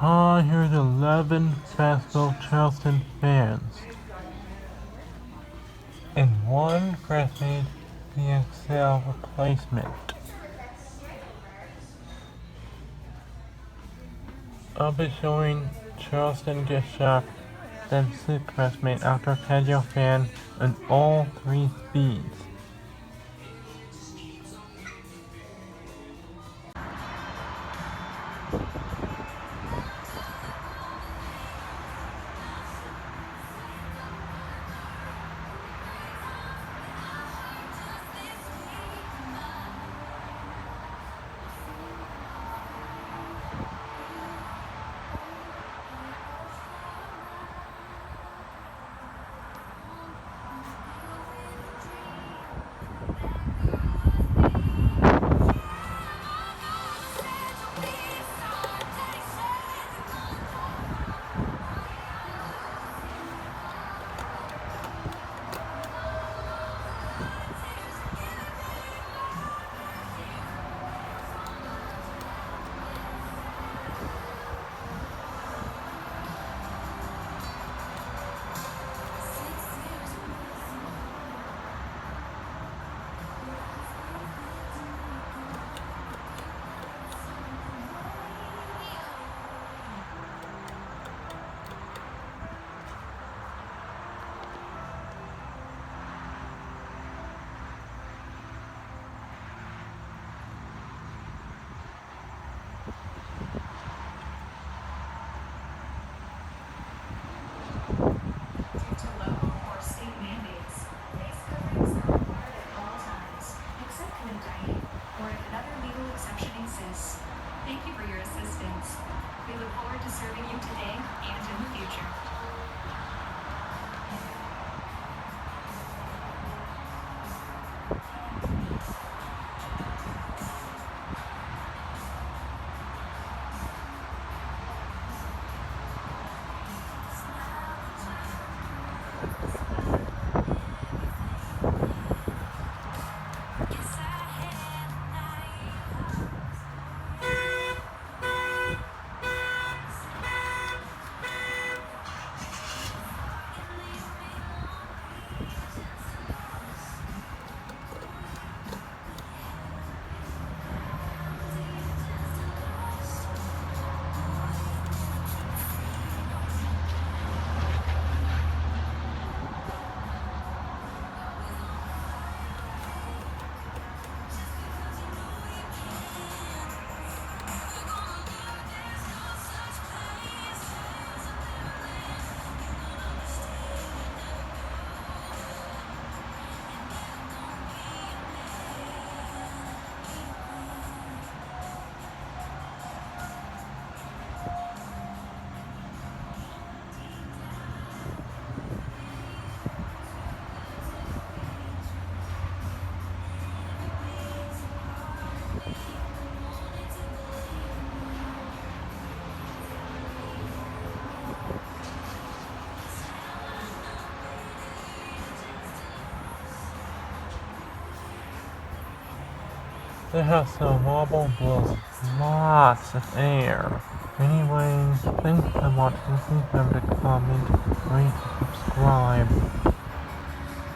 Hi, here's 11 Basketball Charleston fans. And one graduated BXL replacement. I'll be showing Charleston get shocked, then sit classmate after casual fan on all 3 speeds. Due to local or state mandates, face coverings are required at all times, except when dining, or if another legal exception exists. Thank you for your assistance. We look forward to serving you today and in the future. The house of wobble blows lots of air. Anyways, thanks for watching. Please remember to comment, rate, and subscribe.